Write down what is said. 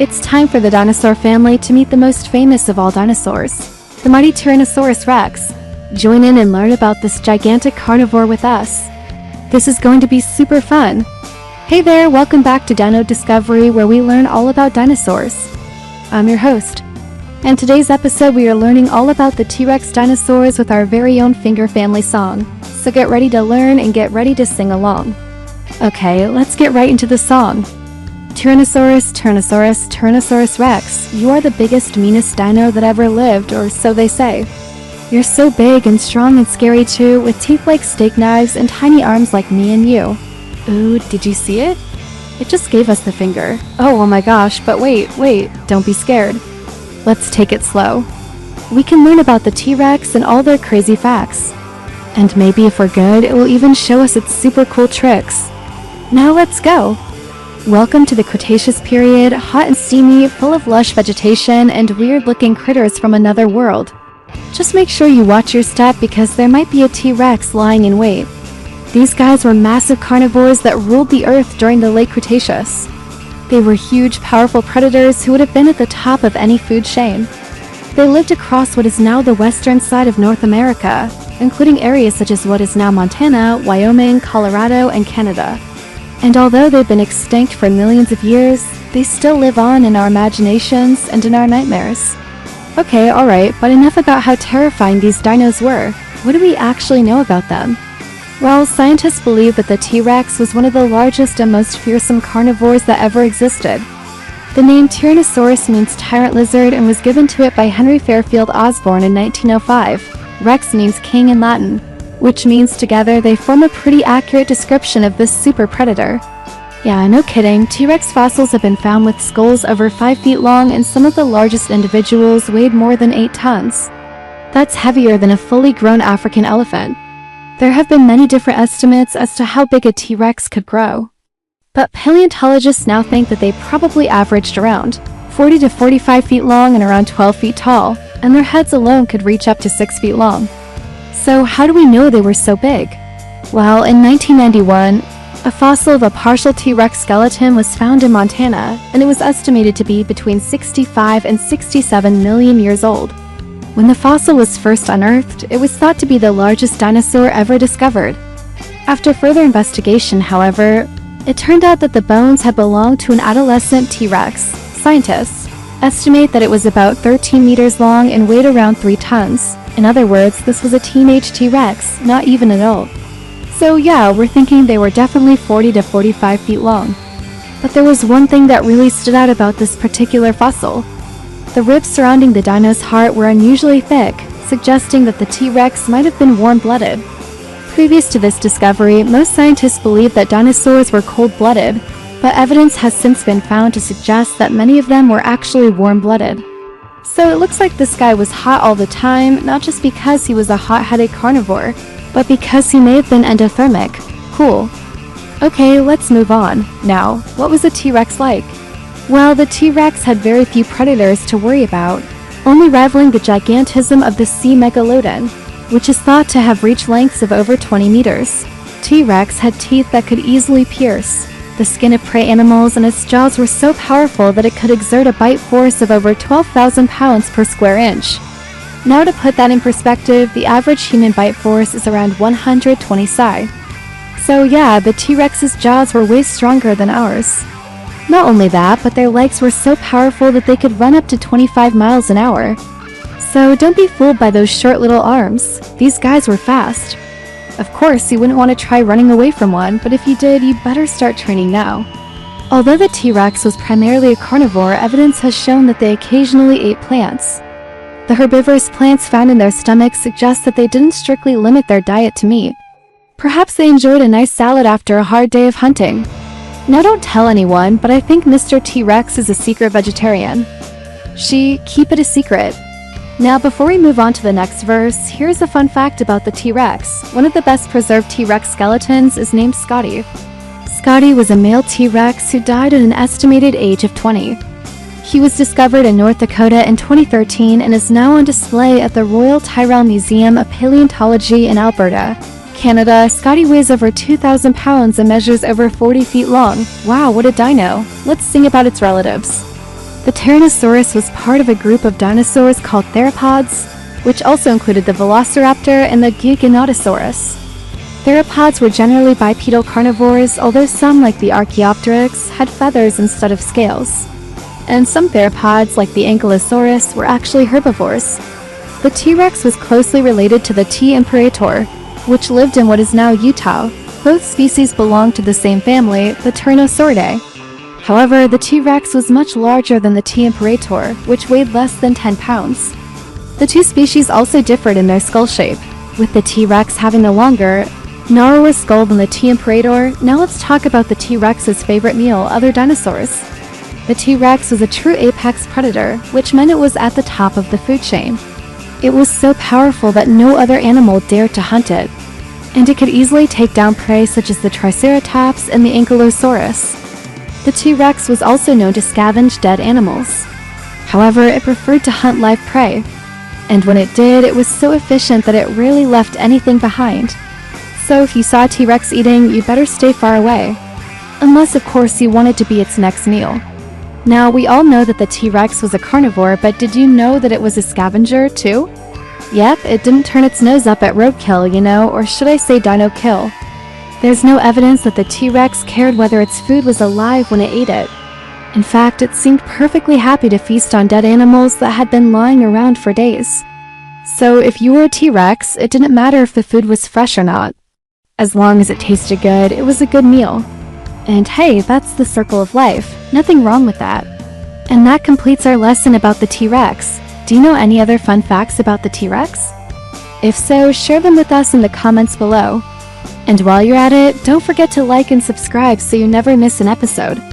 It's time for the dinosaur family to meet the most famous of all dinosaurs, the mighty Tyrannosaurus Rex. Join in and learn about this gigantic carnivore with us. This is going to be super fun. Hey there, welcome back to Dino Discovery, where we learn all about dinosaurs. I'm your host. And today's episode we are learning all about the T-Rex dinosaurs with our very own finger family song. So get ready to learn and get ready to sing along. Okay, let's get right into the song. Tyrannosaurus, Tyrannosaurus, Tyrannosaurus Rex, you are the biggest, meanest dino that ever lived, or so they say. You're so big and strong and scary too, with teeth like steak knives and tiny arms like me and you. Ooh, did you see it? It just gave us the finger. Oh my gosh, but wait, don't be scared. Let's take it slow. We can learn about the T-Rex and all their crazy facts. And maybe if we're good, it will even show us its super cool tricks. Now let's go! Welcome to the Cretaceous period, hot and steamy, full of lush vegetation and weird-looking critters from another world. Just make sure you watch your step because there might be a T-Rex lying in wait. These guys were massive carnivores that ruled the earth during the late Cretaceous. They were huge, powerful predators who would have been at the top of any food chain. They lived across what is now the western side of North America, including areas such as what is now Montana, Wyoming, Colorado, and Canada. And although they've been extinct for millions of years, they still live on in our imaginations and in our nightmares. Okay, alright, but enough about how terrifying these dinos were. What do we actually know about them? Well, scientists believe that the T-Rex was one of the largest and most fearsome carnivores that ever existed. The name Tyrannosaurus means tyrant lizard and was given to it by Henry Fairfield Osborn in 1905. Rex means king in Latin, which means together they form a pretty accurate description of this super predator. Yeah, no kidding, T-Rex fossils have been found with skulls over 5 feet long and some of the largest individuals weighed more than 8 tons. That's heavier than a fully grown African elephant. There have been many different estimates as to how big a T-Rex could grow. But paleontologists now think that they probably averaged around 40 to 45 feet long and around 12 feet tall, and their heads alone could reach up to 6 feet long. So how do we know they were so big? Well, in 1991, a fossil of a partial T-Rex skeleton was found in Montana, and it was estimated to be between 65 and 67 million years old. When the fossil was first unearthed, it was thought to be the largest dinosaur ever discovered. After further investigation, however, it turned out that the bones had belonged to an adolescent T-Rex. Scientists estimate that it was about 13 meters long and weighed around 3 tons. In other words, this was a teenage T-Rex, not even an adult. So yeah, we're thinking they were definitely 40 to 45 feet long. But there was one thing that really stood out about this particular fossil. The ribs surrounding the dino's heart were unusually thick, suggesting that the T-Rex might have been warm-blooded. Previous to this discovery, most scientists believed that dinosaurs were cold-blooded, but evidence has since been found to suggest that many of them were actually warm-blooded. So it looks like this guy was hot all the time, not just because he was a hot-headed carnivore, but because he may have been endothermic. Cool. Okay, let's move on. Now, what was a T-Rex like? Well, the T-Rex had very few predators to worry about, only rivaling the gigantism of the sea megalodon, which is thought to have reached lengths of over 20 meters. T-Rex had teeth that could easily pierce the skin of prey animals, and its jaws were so powerful that it could exert a bite force of over 12,000 pounds per square inch. Now to put that in perspective, the average human bite force is around 120 psi. So yeah, the T-Rex's jaws were way stronger than ours. Not only that, but their legs were so powerful that they could run up to 25 miles an hour. So don't be fooled by those short little arms. These guys were fast. Of course, you wouldn't want to try running away from one, but if you did, you better start training now. Although the T-Rex was primarily a carnivore, evidence has shown that they occasionally ate plants. The herbivorous plants found in their stomachs suggest that they didn't strictly limit their diet to meat. Perhaps they enjoyed a nice salad after a hard day of hunting. Now don't tell anyone, but I think Mr. T-Rex is a secret vegetarian. Keep it a secret. Now before we move on to the next verse, here's a fun fact about the T-Rex. One of the best preserved T-Rex skeletons is named Scotty. Scotty was a male T-Rex who died at an estimated age of 20. He was discovered in North Dakota in 2013 and is now on display at the Royal Tyrrell Museum of Paleontology in Alberta, Canada. Scotty weighs over 2,000 pounds and measures over 40 feet long. Wow, what a dino! Let's sing about its relatives. The Tyrannosaurus was part of a group of dinosaurs called Theropods, which also included the Velociraptor and the Giganotosaurus. Theropods were generally bipedal carnivores, although some, like the Archaeopteryx, had feathers instead of scales. And some theropods, like the Ankylosaurus, were actually herbivores. The T-Rex was closely related to the T. imperator, which lived in what is now Utah. Both species belonged to the same family, the Tyrannosauridae. However, the T-Rex was much larger than the T. imperator, which weighed less than 10 pounds. The two species also differed in their skull shape, with the T-Rex having the longer, narrower skull than the T. imperator. Now let's talk about the T-Rex's favorite meal, other dinosaurs. The T-Rex was a true apex predator, which meant it was at the top of the food chain. It was so powerful that no other animal dared to hunt it, and it could easily take down prey such as the Triceratops and the Ankylosaurus. The T-Rex was also known to scavenge dead animals. However, it preferred to hunt live prey, and when it did, it was so efficient that it rarely left anything behind. So if you saw a T-Rex eating, you better stay far away. Unless, of course, you wanted to be its next meal. Now, we all know that the T-Rex was a carnivore, but did you know that it was a scavenger, too? Yep, it didn't turn its nose up at roadkill, you know, or should I say dino kill. There's no evidence that the T-Rex cared whether its food was alive when it ate it. In fact, it seemed perfectly happy to feast on dead animals that had been lying around for days. So if you were a T-Rex, it didn't matter if the food was fresh or not. As long as it tasted good, it was a good meal. And hey, that's the circle of life. Nothing wrong with that. And that completes our lesson about the T-Rex. Do you know any other fun facts about the T-Rex? If so, share them with us in the comments below. And while you're at it, don't forget to like and subscribe so you never miss an episode.